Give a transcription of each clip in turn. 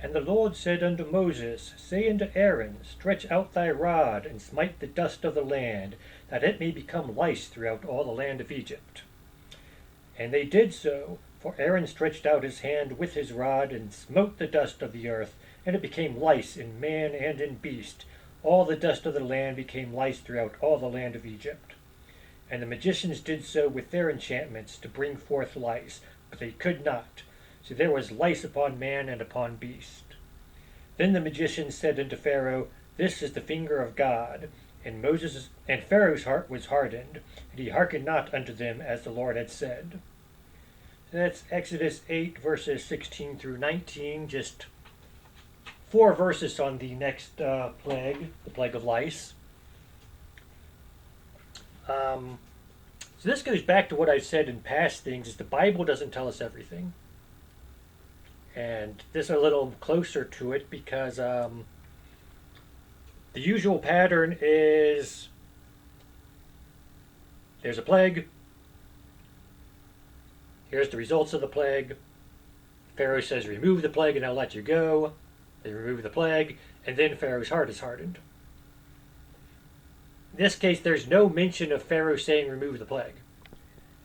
And the Lord said unto Moses, Say unto Aaron, Stretch out thy rod, and smite the dust of the land, that it may become lice throughout all the land of Egypt. And they did so, for Aaron stretched out his hand with his rod, and smote the dust of the earth, and it became lice in man and in beast. All the dust of the land became lice throughout all the land of Egypt. And the magicians did so with their enchantments to bring forth lice, but they could not. So there was lice upon man and upon beast. Then the magicians said unto Pharaoh, This is the finger of God. And Pharaoh's heart was hardened, and he hearkened not unto them as the Lord had said. So that's Exodus 8, verses 16 through 19. Just 4 verses on the next plague, the Plague of Lice. So this goes back to what I've said in past things, is the Bible doesn't tell us everything. And this is a little closer to it because the usual pattern is there's a plague, here's the results of the plague, Pharaoh says remove the plague and I'll let you go, they remove the plague, and then Pharaoh's heart is hardened. In this case, there's no mention of Pharaoh saying remove the plague.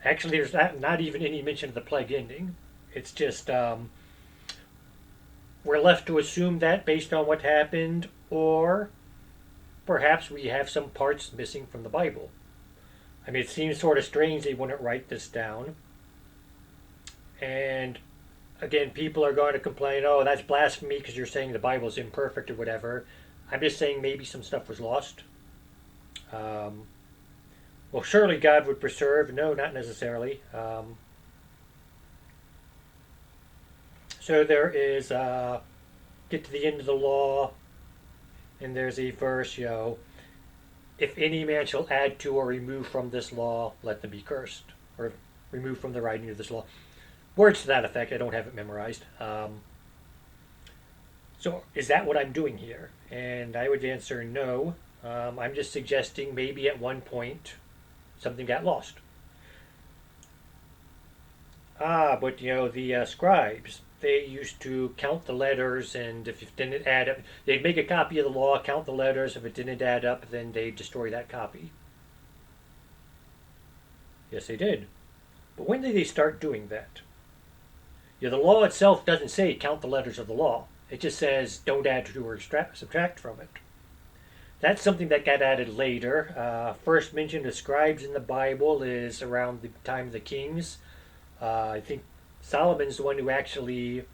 Actually, there's not even any mention of the plague ending. It's just we're left to assume that based on what happened, or perhaps we have some parts missing from the Bible. I mean, it seems sort of strange they wouldn't write this down. And again, people are going to complain, oh, that's blasphemy because you're saying the Bible is imperfect or whatever. I'm just saying maybe some stuff was lost. Well, surely God would preserve. No, not necessarily. So there is, get to the end of the law, and there's a verse, if any man shall add to or remove from this law, let them be cursed, or remove from the writing of this law. Words to that effect. I don't have it memorized. So is that what I'm doing here? And I would answer no. I'm just suggesting maybe at one point something got lost. But the scribes, they used to count the letters, and if it didn't add up, they'd make a copy of the law, count the letters. If it didn't add up, then they'd destroy that copy. Yes, they did. But when did they start doing that? The law itself doesn't say count the letters of the law. It just says don't add to or subtract from it. That's something that got added later. First mention of scribes in the Bible is around the time of the kings. I think Solomon's the one who actually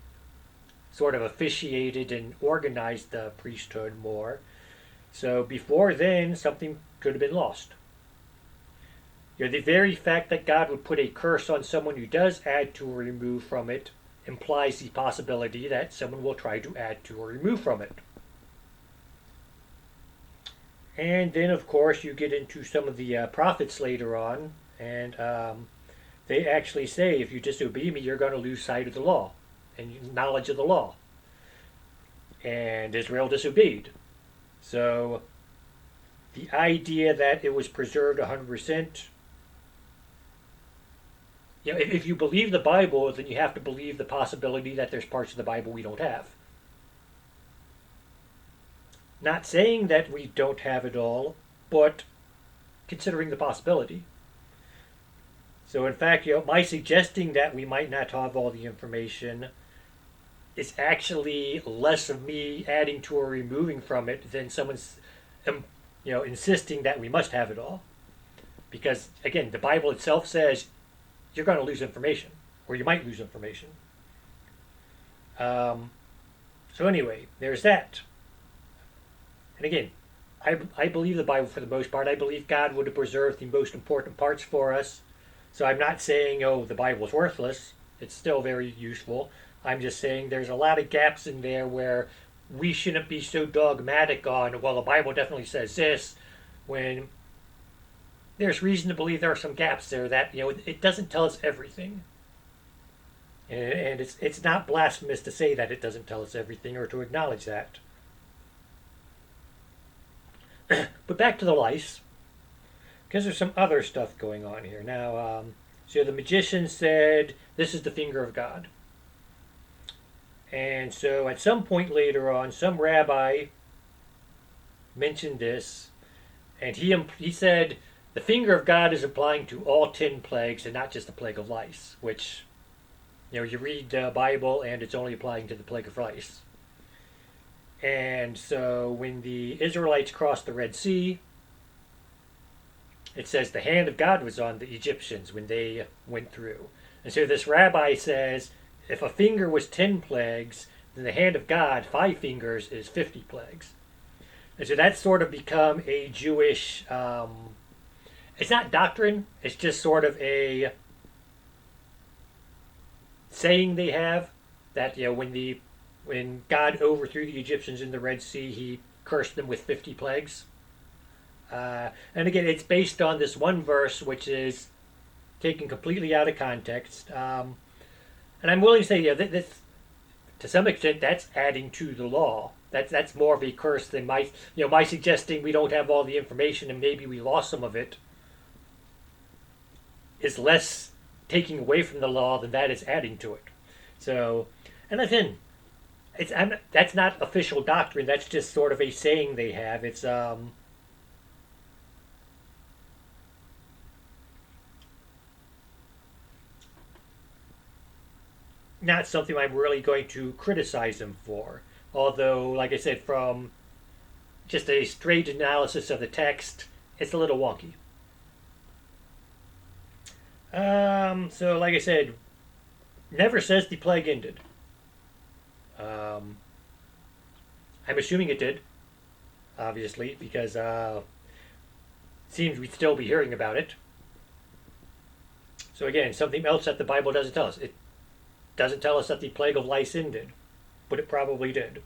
sort of officiated and organized the priesthood more. So before then, something could have been lost. The very fact that God would put a curse on someone who does add to or remove from it implies the possibility that someone will try to add to or remove from it. And then, of course, you get into some of the prophets later on, and they actually say, if you disobey me, you're going to lose sight of the law and knowledge of the law. And Israel disobeyed. So the idea that it was preserved 100%, if you believe the Bible, then you have to believe the possibility that there's parts of the Bible we don't have. Not saying that we don't have it all, but considering the possibility. So in fact, my suggesting that we might not have all the information is actually less of me adding to or removing from it than someone's, insisting that we must have it all. Because again, the Bible itself says you're going to lose information, or you might lose information. So anyway, there's that. And again, I believe the Bible for the most part. I believe God would have preserved the most important parts for us. So I'm not saying, the Bible is worthless. It's still very useful. I'm just saying there's a lot of gaps in there where we shouldn't be so dogmatic on, well, the Bible definitely says this, when there's reason to believe there are some gaps there that, it doesn't tell us everything. And it's not blasphemous to say that it doesn't tell us everything or to acknowledge that. But back to the lice, because there's some other stuff going on here. Now, so the magician said, this is the finger of God. And so at some point later on, some rabbi mentioned this, and he said the finger of God is applying to all 10 plagues and not just the plague of lice, which, you read the Bible and it's only applying to the plague of lice. And so when the Israelites crossed the Red Sea, it says the hand of God was on the Egyptians when they went through. And so this rabbi says if a finger was 10 plagues, then the hand of God, 5 fingers, is 50 plagues. And so that's sort of become a Jewish, it's not doctrine, it's just sort of a saying they have that, when God overthrew the Egyptians in the Red Sea, he cursed them with 50 plagues. And again, it's based on this one verse, which is taken completely out of context. And I'm willing to say, this, to some extent, that's adding to the law. That's more of a curse than my suggesting we don't have all the information and maybe we lost some of it is less taking away from the law than that is adding to it. So, and again, that's not official doctrine. That's just sort of a saying they have. It's not something I'm really going to criticize them for. Although, like I said, from just a straight analysis of the text, it's a little wonky. So, like I said, never says the plague ended. I'm assuming it did, obviously, because it seems we'd still be hearing about it. So again, something else that the Bible doesn't tell us. It doesn't tell us that the plague of lice ended, but it probably did.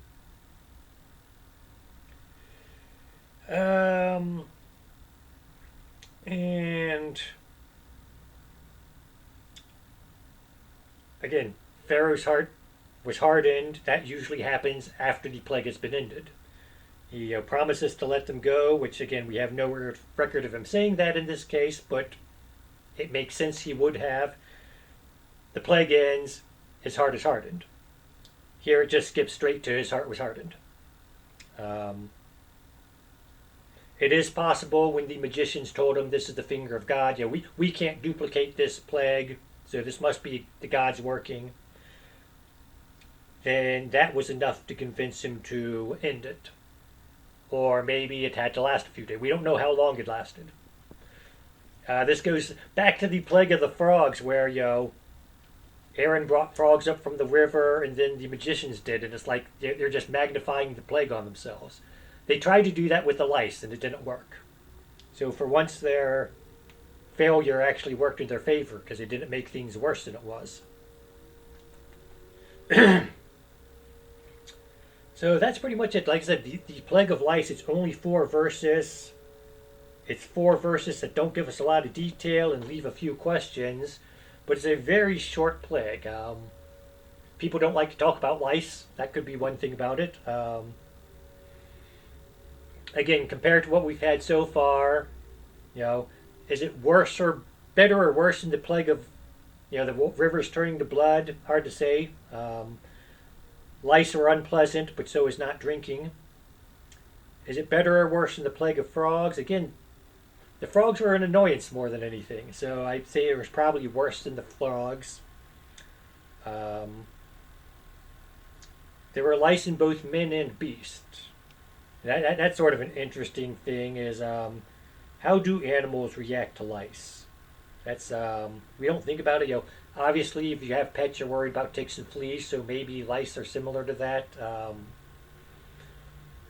And again, Pharaoh's heart was hardened. That usually happens after the plague has been ended. He promises to let them go, which again, we have no record of him saying that in this case, but it makes sense he would have. The plague ends, his heart is hardened. Here it just skips straight to his heart was hardened. It is possible when the magicians told him this is the finger of God, we can't duplicate this plague, so this must be the gods working. Then that was enough to convince him to end it. Or maybe it had to last a few days. We don't know how long it lasted. This goes back to the plague of the frogs, where Aaron brought frogs up from the river, and then the magicians did, and it's like they're just magnifying the plague on themselves. They tried to do that with the lice, and it didn't work. So for once, their failure actually worked in their favor, because it didn't make things worse than it was. So that's pretty much it. Like I said, the Plague of Lice, it's only 4 verses. It's 4 verses that don't give us a lot of detail and leave a few questions, but it's a very short plague. People don't like to talk about lice. That could be one thing about it. Again, compared to what we've had so far, is it worse or better or worse than the plague of, the rivers turning to blood? Hard to say. Lice are unpleasant, but so is not drinking. Is it better or worse than the plague of frogs? Again, the frogs were an annoyance more than anything, so I'd say it was probably worse than the frogs. There were lice in both men and beasts. That's sort of an interesting thing. Is how do animals react to lice? That's we don't think about it. Obviously, if you have pets, you're worried about ticks and fleas, so maybe lice are similar to that.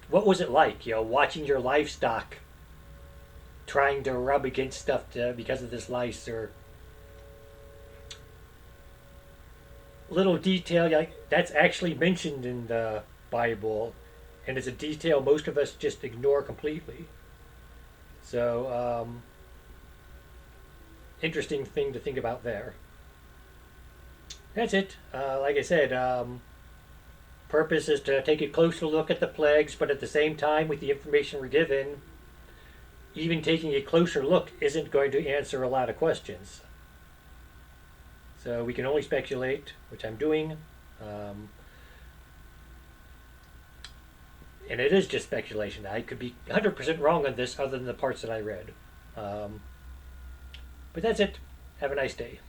What was it like, watching your livestock trying to rub against stuff because of this lice? Or little detail, that's actually mentioned in the Bible, and it's a detail most of us just ignore completely. So, interesting thing to think about there. That's it. Like I said, purpose is to take a closer look at the plagues, but at the same time, with the information we're given, even taking a closer look isn't going to answer a lot of questions. So we can only speculate, which I'm doing. and it is just speculation. I could be 100% wrong on this other than the parts that I read. But that's it. Have a nice day.